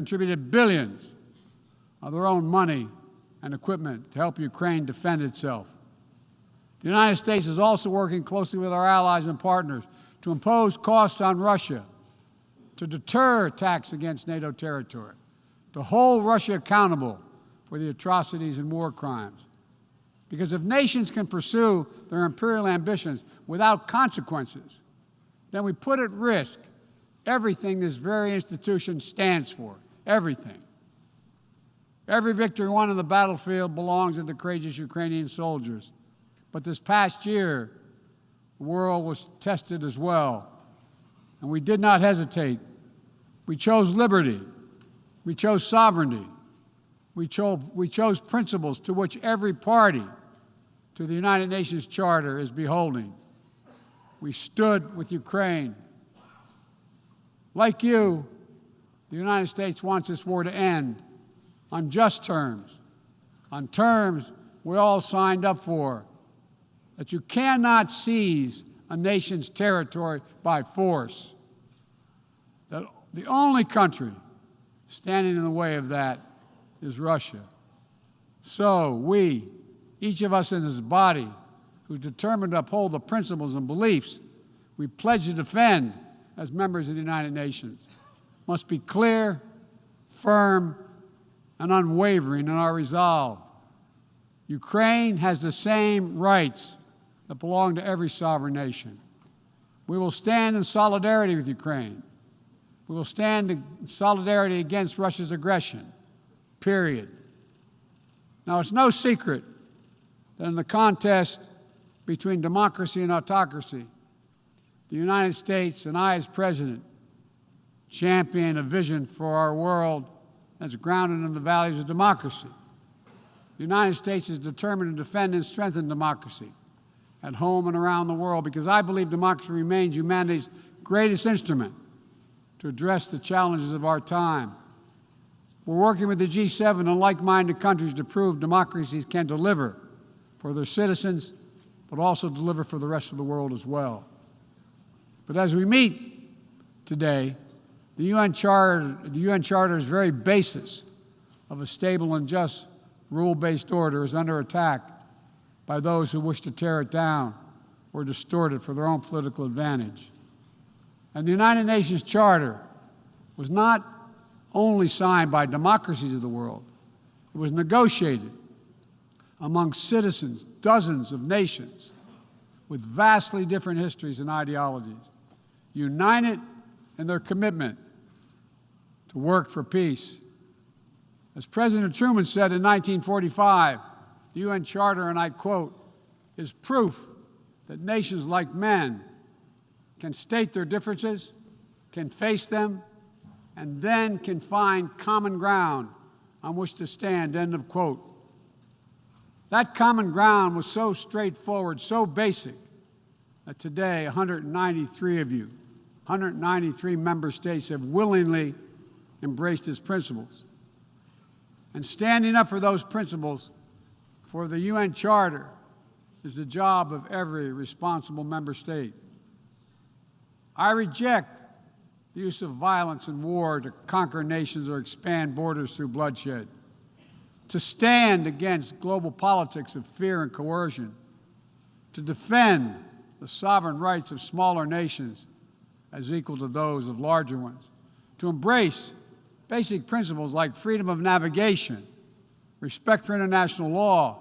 contributed billions of their own money and equipment to help Ukraine defend itself. The United States is also working closely with our allies and partners to impose costs on Russia, to deter attacks against NATO territory, to hold Russia accountable for the atrocities and war crimes. Because if nations can pursue their imperial ambitions without consequences, then we put at risk everything this very institution stands for, everything. Every victory won on the battlefield belongs to the courageous Ukrainian soldiers. But this past year, the world was tested as well, and we did not hesitate. We chose liberty. We chose sovereignty. We chose principles to which every party to the United Nations Charter is beholding. We stood with Ukraine. Like you, the United States wants this war to end on just terms, on terms we all signed up for, that you cannot seize a nation's territory by force, that the only country standing in the way of that is Russia. So we, each of us in this body, who's determined to uphold the principles and beliefs we pledge to defend as members of the United Nations, must be clear, firm, and unwavering in our resolve. Ukraine has the same rights that belong to every sovereign nation. We will stand in solidarity with Ukraine. We will stand in solidarity against Russia's aggression, period. Now, it's no secret that in the contest between democracy and autocracy, the United States and I, as President, champion a vision for our world that's grounded in the values of democracy. The United States is determined to defend and strengthen democracy at home and around the world, because I believe democracy remains humanity's greatest instrument to address the challenges of our time. We're working with the G7 and like-minded countries to prove democracies can deliver for their citizens, but also deliver for the rest of the world as well. But as we meet today, the UN Charter's very basis of a stable and just rule-based order is under attack by those who wish to tear it down or distort it for their own political advantage. And the United Nations Charter was not only signed by democracies of the world, it was negotiated among citizens, dozens of nations with vastly different histories and ideologies, united in their commitment to work for peace. As President Truman said in 1945, the UN Charter, and I quote, is proof that nations like men can state their differences, can face them, and then can find common ground on which to stand, end of quote. That common ground was so straightforward, so basic, that today 193 of you, 193 member states have willingly embraced its principles. And standing up for those principles, for the UN Charter, is the job of every responsible member state. I reject the use of violence and war to conquer nations or expand borders through bloodshed, to stand against global politics of fear and coercion, to defend the sovereign rights of smaller nations as equal to those of larger ones, to embrace basic principles like freedom of navigation, respect for international law,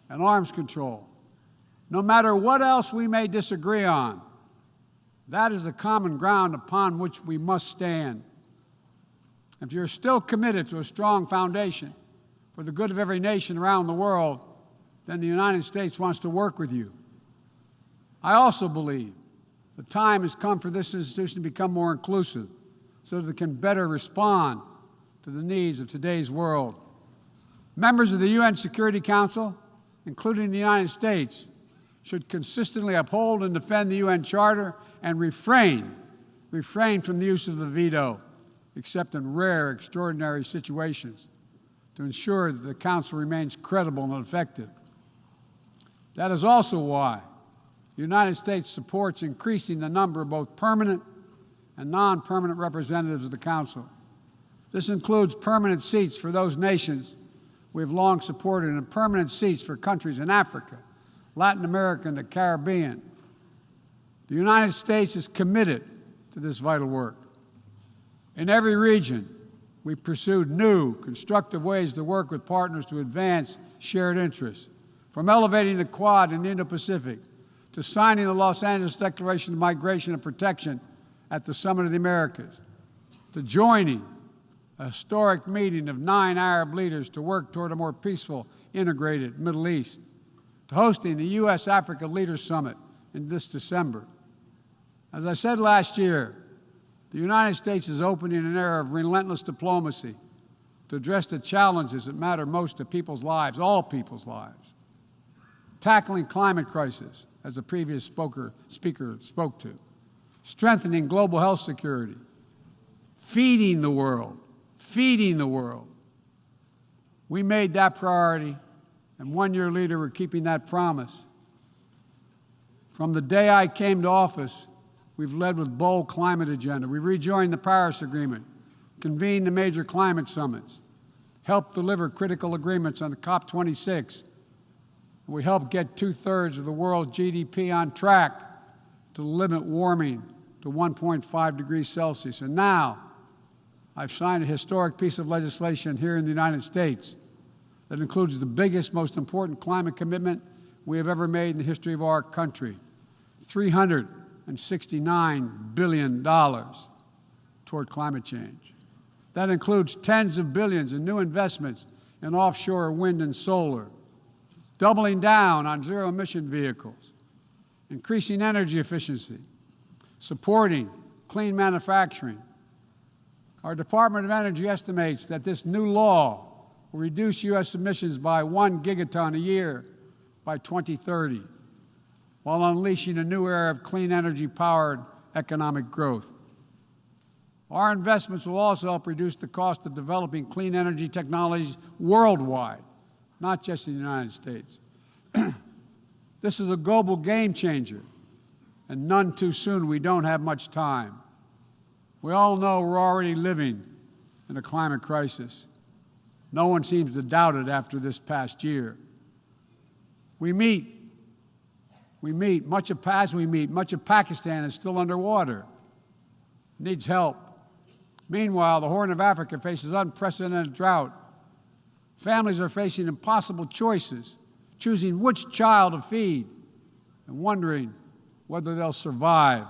and arms control. No matter what else we may disagree on, that is the common ground upon which we must stand. If you're still committed to a strong foundation for the good of every nation around the world, then the United States wants to work with you. I also believe the time has come for this institution to become more inclusive so that it can better respond to the needs of today's world. Members of the UN Security Council, including the United States, should consistently uphold and defend the UN Charter and refrain from the use of the veto, except in rare, extraordinary situations, to ensure that the Council remains credible and effective. That is also why the United States supports increasing the number of both permanent and non-permanent representatives of the Council. This includes permanent seats for those nations we have long supported and permanent seats for countries in Africa, Latin America, and the Caribbean. The United States is committed to this vital work. In every region, we pursued new, constructive ways to work with partners to advance shared interests, from elevating the Quad in the Indo-Pacific to signing the Los Angeles Declaration of Migration and Protection at the Summit of the Americas, to joining a historic meeting of 9 Arab leaders to work toward a more peaceful, integrated Middle East, to hosting the U.S.-Africa Leaders Summit in this December. As I said last year, the United States is opening an era of relentless diplomacy to address the challenges that matter most to people's lives, all people's lives. Tackling climate crisis, as the previous speaker spoke to, strengthening global health security, feeding the world. We made that priority, and 1 year later, we're keeping that promise. From the day I came to office, we've led with bold climate agenda. We've rejoined the Paris Agreement, convened the major climate summits, helped deliver critical agreements on the COP26. We helped get 2/3 of the world's GDP on track to limit warming to 1.5 degrees Celsius. And now, I've signed a historic piece of legislation here in the United States that includes the biggest, most important climate commitment we have ever made in the history of our country, $369 billion toward climate change. That includes tens of billions in new investments in offshore wind and solar, doubling down on zero-emission vehicles, increasing energy efficiency, supporting clean manufacturing. Our Department of Energy estimates that this new law will reduce U.S. emissions by 1 gigaton a year by 2030, while unleashing a new era of clean energy-powered economic growth. Our investments will also help reduce the cost of developing clean energy technologies worldwide, not just in the United States. This is a global game changer, and none too soon. We don't have much time. We all know we're already living in a climate crisis. No one seems to doubt it after this past year. Much of Pakistan is still underwater, needs help. Meanwhile, the Horn of Africa faces unprecedented drought. Families are facing impossible choices, choosing which child to feed and wondering whether they'll survive.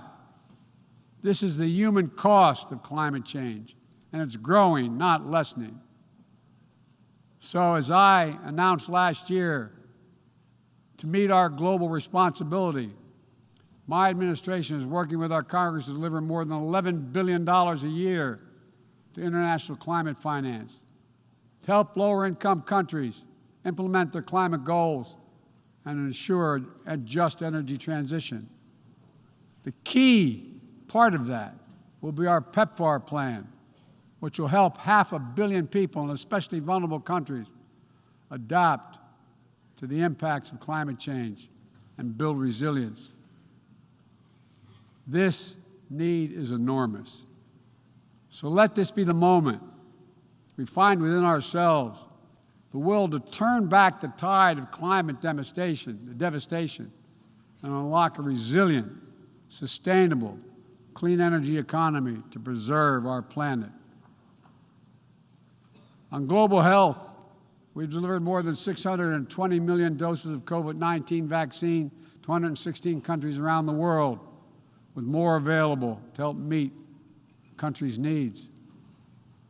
This is the human cost of climate change, and it's growing, not lessening. So as I announced last year, to meet our global responsibility, my administration is working with our Congress to deliver more than $11 billion a year to international climate finance, to help lower-income countries implement their climate goals and ensure a just energy transition. The key part of that will be our PEPFAR plan, which will help 500 million people in especially vulnerable countries adapt to the impacts of climate change and build resilience. This need is enormous. So let this be the moment we find within ourselves the will to turn back the tide of climate devastation, and unlock a resilient, sustainable, clean energy economy to preserve our planet. On global health, we've delivered more than 620 million doses of COVID-19 vaccine to 116 countries around the world, with more available to help meet countries' needs.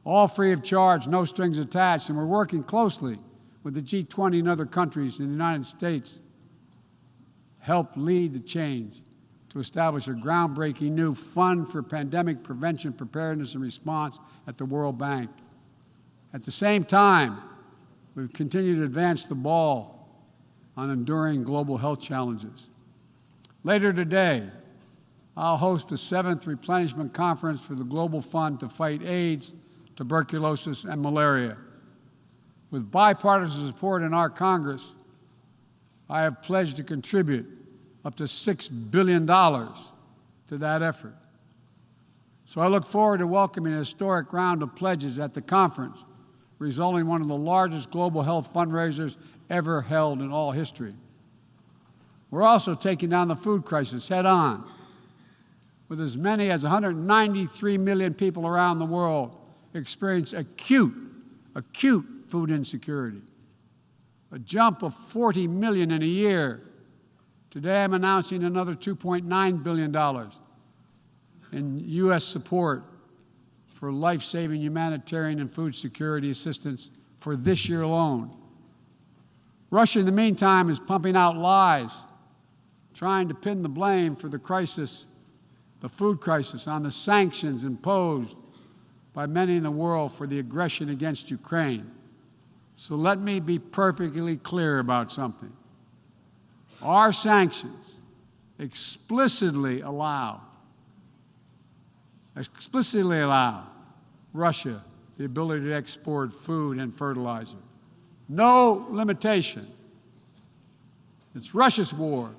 All free of charge, no strings attached, and we're working closely with the G20 and other countries in the United States to help lead the change to establish a groundbreaking new fund for pandemic prevention, preparedness, and response at the World Bank. At the same time, we've continued to advance the ball on enduring global health challenges. Later today, I'll host the 7th Replenishment Conference for the Global Fund to fight AIDS, tuberculosis, and malaria. With bipartisan support in our Congress, I have pledged to contribute up to $6 billion to that effort. So I look forward to welcoming a historic round of pledges at the conference, resulting in one of the largest global health fundraisers ever held in all history. We're also taking down the food crisis head on, with as many as 193 million people around the world experience acute food insecurity, a jump of 40 million in a year. Today I'm announcing another $2.9 billion in U.S. support for life-saving humanitarian and food security assistance for this year alone. Russia, in the meantime, is pumping out lies, trying to pin the blame for the crisis, the food crisis, on the sanctions imposed by many in the world for the aggression against Ukraine. So let me be perfectly clear about something. Our sanctions explicitly allow Russia the ability to export food and fertilizer. No limitation. It's Russia's war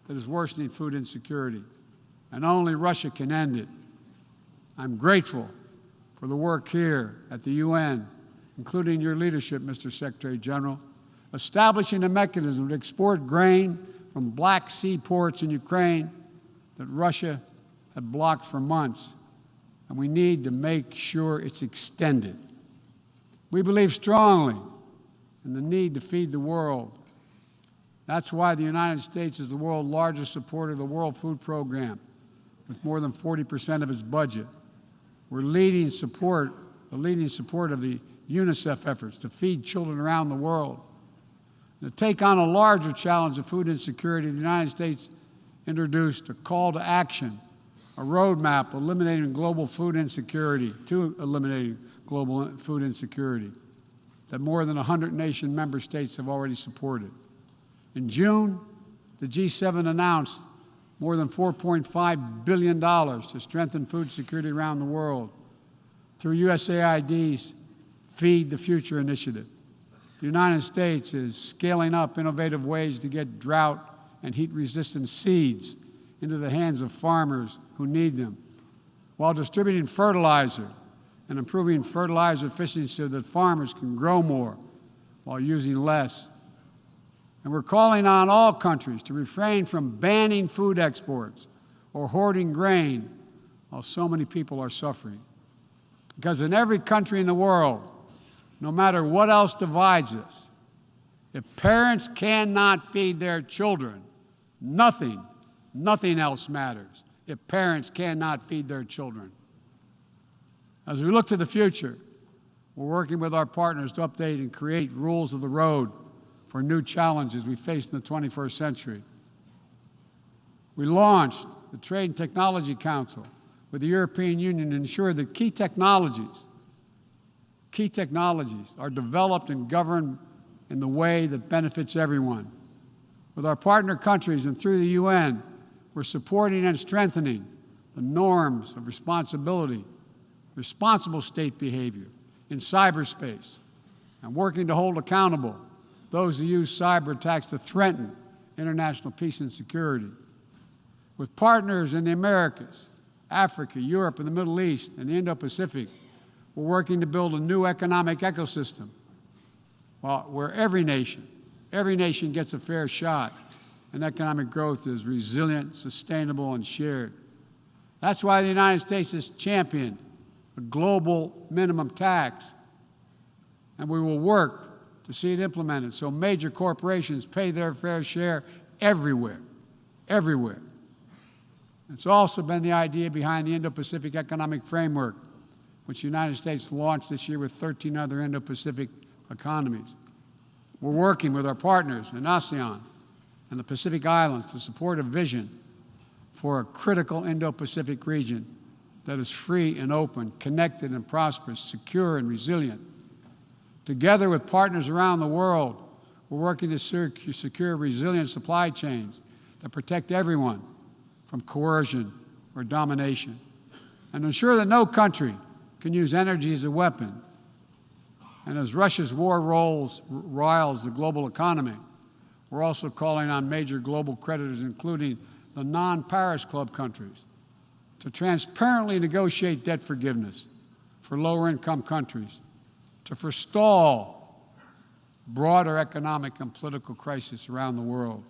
that is worsening food insecurity, and only Russia can end it. I'm grateful for the work here at the UN, including your leadership, Mr. Secretary General, establishing a mechanism to export grain from Black Sea ports in Ukraine that Russia had blocked for months, and we need to make sure it's extended. We believe strongly in the need to feed the world. That's why the United States is the world's largest supporter of the World Food Program, with more than 40% of its budget. We're the leading support of the UNICEF efforts to feed children around the world. To take on a larger challenge of food insecurity, the United States introduced a call to action, a roadmap to eliminating global food insecurity that more than 100 nation member states have already supported. In June, the G7 announced more than $4.5 billion to strengthen food security around the world through USAID's Feed the Future initiative. The United States is scaling up innovative ways to get drought and heat-resistant seeds into the hands of farmers who need them, while distributing fertilizer and improving fertilizer efficiency so that farmers can grow more while using less. And we're calling on all countries to refrain from banning food exports or hoarding grain while so many people are suffering. Because in every country in the world, no matter what else divides us, if parents cannot feed their children, nothing else matters. If parents cannot feed their children. As we look to the future, we're working with our partners to update and create rules of the road for new challenges we face in the 21st century. We launched the Trade and Technology Council with the European Union to ensure that key technologies are developed and governed in the way that benefits everyone. With our partner countries and through the UN, we're supporting and strengthening the norms of responsible state behavior in cyberspace, and working to hold accountable those who use cyber attacks to threaten international peace and security. With partners in the Americas, Africa, Europe, and the Middle East, and the Indo-Pacific, we're working to build a new economic ecosystem where every nation gets a fair shot, and economic growth is resilient, sustainable, and shared. That's why the United States has championed a global minimum tax, and we will work to see it implemented so major corporations pay their fair share everywhere. It's also been the idea behind the Indo-Pacific Economic Framework, which the United States launched this year with 13 other Indo-Pacific economies. We're working with our partners in ASEAN and the Pacific Islands to support a vision for a critical Indo-Pacific region that is free and open, connected and prosperous, secure and resilient. Together with partners around the world, we're working to secure resilient supply chains that protect everyone from coercion or domination, and ensure that no country can use energy as a weapon. And as Russia's war riles the global economy, we're also calling on major global creditors, including the non-Paris Club countries, to transparently negotiate debt forgiveness for lower-income countries, to forestall broader economic and political crisis around the world.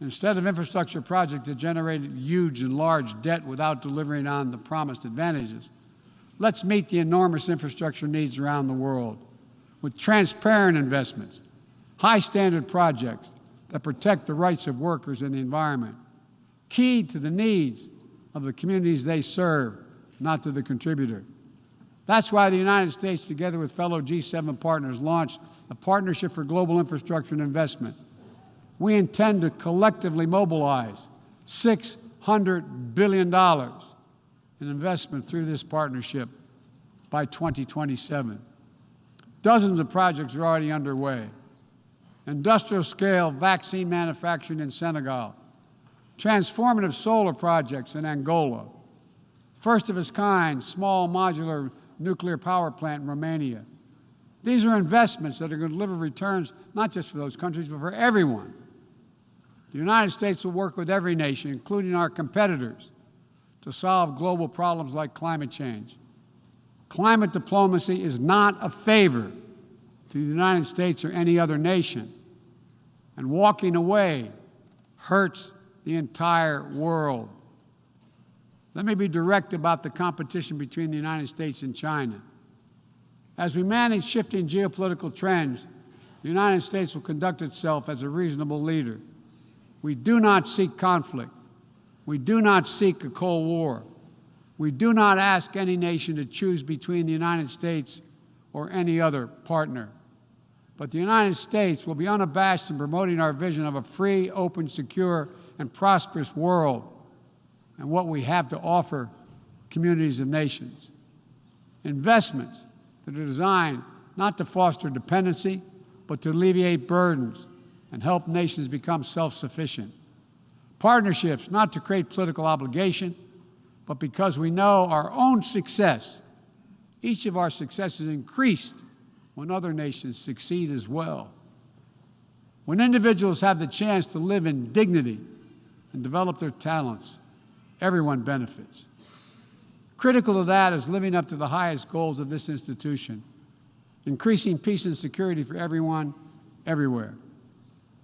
Instead of infrastructure projects that generated huge and large debt without delivering on the promised advantages, let's meet the enormous infrastructure needs around the world with transparent investments, high-standard projects that protect the rights of workers and the environment, keyed to the needs of the communities they serve, not to the contributor. That's why the United States, together with fellow G7 partners, launched the Partnership for Global Infrastructure and Investment. We intend to collectively mobilize $600 billion in investment through this partnership by 2027. Dozens of projects are already underway. Industrial-scale vaccine manufacturing in Senegal, transformative solar projects in Angola, first-of-its-kind small modular nuclear power plant in Romania. These are investments that are going to deliver returns not just for those countries, but for everyone. The United States will work with every nation, including our competitors, to solve global problems like climate change. Climate diplomacy is not a favor to the United States or any other nation, and walking away hurts the entire world. Let me be direct about the competition between the United States and China. As we manage shifting geopolitical trends, the United States will conduct itself as a reasonable leader. We do not seek conflict. We do not seek a Cold War. We do not ask any nation to choose between the United States or any other partner. But the United States will be unabashed in promoting our vision of a free, open, secure, and prosperous world and what we have to offer communities of nations. Investments that are designed not to foster dependency, but to alleviate burdens and help nations become self-sufficient. Partnerships not to create political obligation, but because we know our own success. Each of our successes increased when other nations succeed as well. When individuals have the chance to live in dignity and develop their talents, everyone benefits. Critical to that is living up to the highest goals of this institution, increasing peace and security for everyone, everywhere.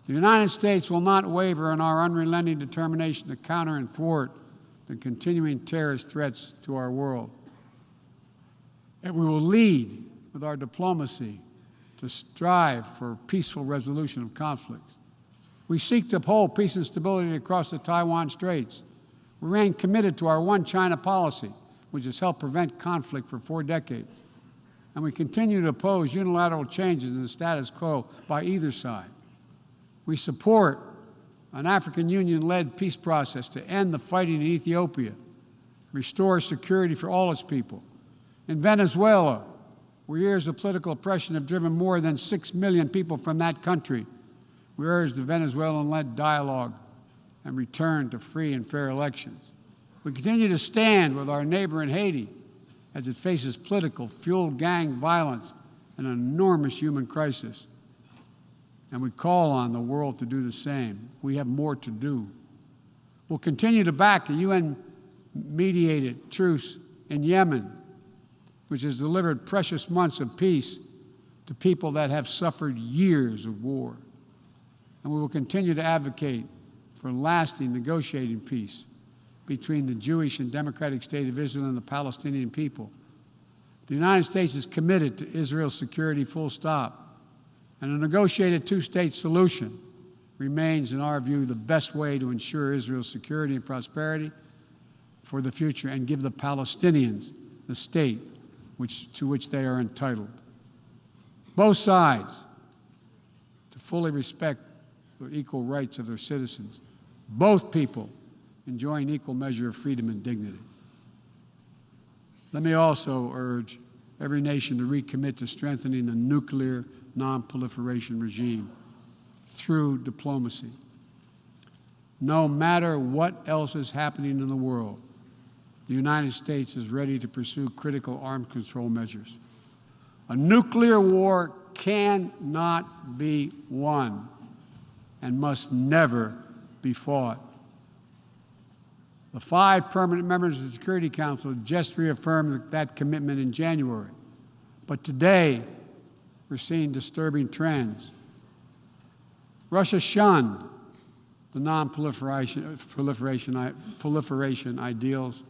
The United States will not waver in our unrelenting determination to counter and thwart the continuing terrorist threats to our world. And we will lead with our diplomacy to strive for peaceful resolution of conflicts. We seek to uphold peace and stability across the Taiwan Straits. We remain committed to our One China policy, which has helped prevent conflict for 4 decades. And we continue to oppose unilateral changes in the status quo by either side. We support an African Union-led peace process to end the fighting in Ethiopia, restore security for all its people. In Venezuela, where years of political oppression have driven more than 6 million people from that country, we urge the Venezuelan-led dialogue and return to free and fair elections. We continue to stand with our neighbor in Haiti as it faces political, fueled gang violence and an enormous human crisis. And we call on the world to do the same. We have more to do. We'll continue to back the UN-mediated truce in Yemen, which has delivered precious months of peace to people that have suffered years of war. And we will continue to advocate for lasting negotiating peace between the Jewish and Democratic State of Israel and the Palestinian people. The United States is committed to Israel's security, full stop. And a negotiated 2-state solution remains, in our view, the best way to ensure Israel's security and prosperity for the future and give the Palestinians the state to which they are entitled. Both sides to fully respect the equal rights of their citizens. Both people enjoying equal measure of freedom and dignity. Let me also urge every nation to recommit to strengthening the nuclear non-proliferation regime through diplomacy. No matter what else is happening in the world, the United States is ready to pursue critical arms control measures. A nuclear war cannot be won and must never be fought. The 5 permanent members of the Security Council just reaffirmed that commitment in January. But today, we're seeing disturbing trends. Russia shunned the non-proliferation ideals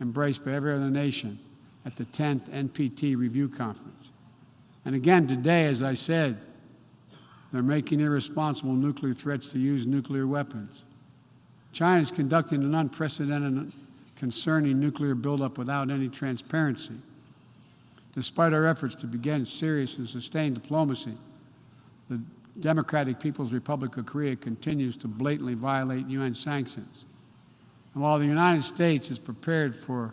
embraced by every other nation at the 10th NPT Review Conference. And again today, as I said, they're making irresponsible nuclear threats to use nuclear weapons. China is conducting an unprecedented, concerning nuclear buildup without any transparency. Despite our efforts to begin serious and sustained diplomacy, the Democratic People's Republic of Korea continues to blatantly violate UN sanctions. And while the United States is prepared for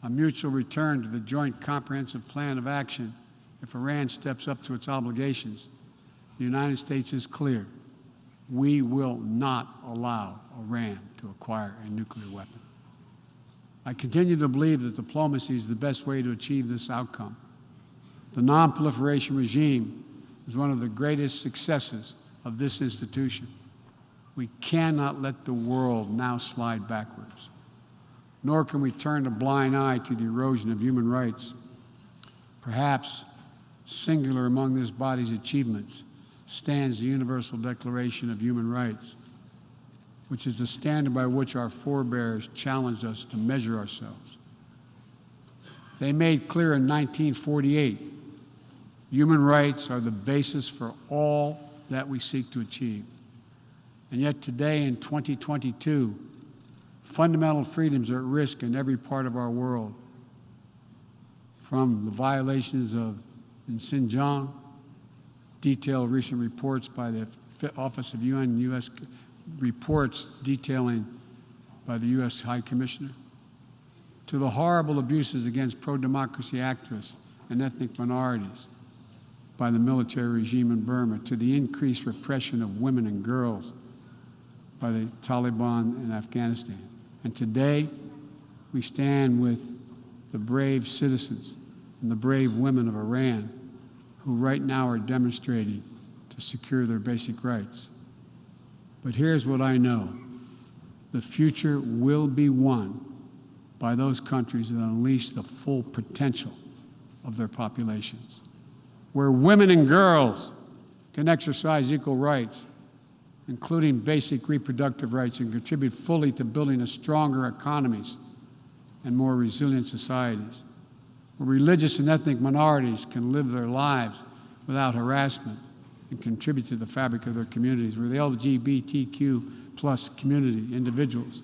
a mutual return to the Joint Comprehensive Plan of Action if Iran steps up to its obligations, the United States is clear. We will not allow Iran to acquire a nuclear weapon. I continue to believe that diplomacy is the best way to achieve this outcome. The non-proliferation regime is one of the greatest successes of this institution. We cannot let the world now slide backwards, nor can we turn a blind eye to the erosion of human rights. Perhaps singular among this body's achievements stands the Universal Declaration of Human Rights, which is the standard by which our forebears challenged us to measure ourselves. They made clear in 1948, human rights are the basis for all that we seek to achieve. And yet today, in 2022, fundamental freedoms are at risk in every part of our world, from the violations in Xinjiang, detailed recent reports by the Office of UN and U.S. reports detailing by the U.S. High Commissioner, to the horrible abuses against pro-democracy activists and ethnic minorities by the military regime in Burma, to the increased repression of women and girls by the Taliban in Afghanistan. And today, we stand with the brave citizens and the brave women of Iran who right now are demonstrating to secure their basic rights. But here's what I know. The future will be won by those countries that unleash the full potential of their populations, where women and girls can exercise equal rights, including basic reproductive rights, and contribute fully to building a stronger economies and more resilient societies, where religious and ethnic minorities can live their lives without harassment and contribute to the fabric of their communities, where the LGBTQ plus community, individuals,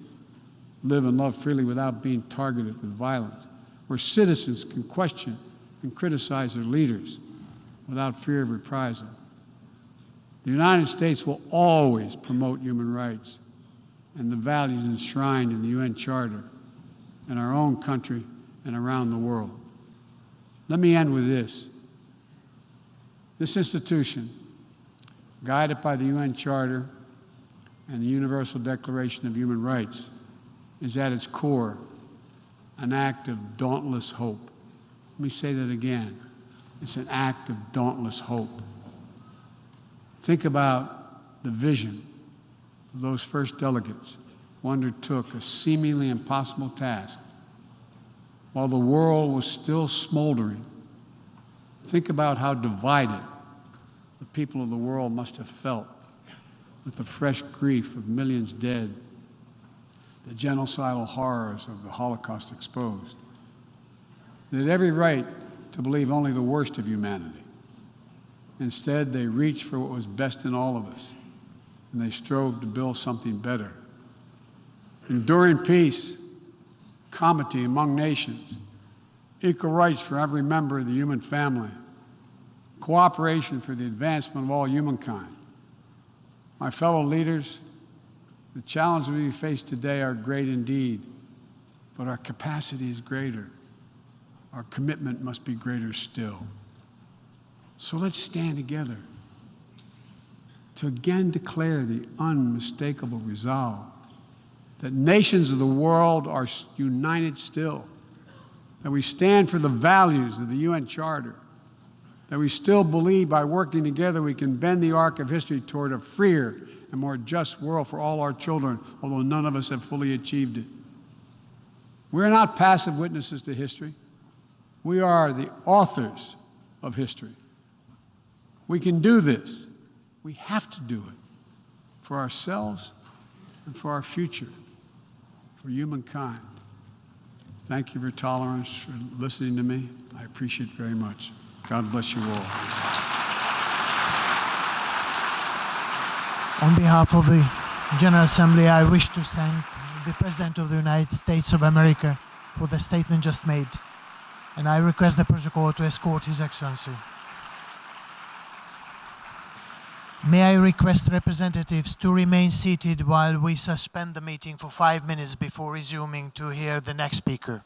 live and love freely without being targeted with violence, where citizens can question and criticize their leaders without fear of reprisal. The United States will always promote human rights and the values enshrined in the UN Charter in our own country and around the world. Let me end with this. This institution, guided by the UN Charter and the Universal Declaration of Human Rights, is at its core an act of dauntless hope. Let me say that again. It's an act of dauntless hope. Think about the vision of those first delegates who undertook a seemingly impossible task while the world was still smoldering. Think about how divided the people of the world must have felt with the fresh grief of millions dead, the genocidal horrors of the Holocaust exposed. They had every right to believe only the worst of humanity. Instead, they reached for what was best in all of us, and they strove to build something better. Enduring peace, comity among nations, equal rights for every member of the human family, cooperation for the advancement of all humankind. My fellow leaders, the challenges we face today are great indeed, but our capacity is greater. Our commitment must be greater still. So let's stand together to again declare the unmistakable resolve that nations of the world are united still, that we stand for the values of the UN Charter, that we still believe by working together we can bend the arc of history toward a freer and more just world for all our children, although none of us have fully achieved it. We're not passive witnesses to history. We are the authors of history. We can do this. We have to do it for ourselves and for our future, for humankind. Thank you for your tolerance, for listening to me. I appreciate it very much. God bless you all. On behalf of the General Assembly, I wish to thank the President of the United States of America for the statement just made, and I request the protocol to escort His Excellency. May I request representatives to remain seated while we suspend the meeting for 5 minutes before resuming to hear the next speaker.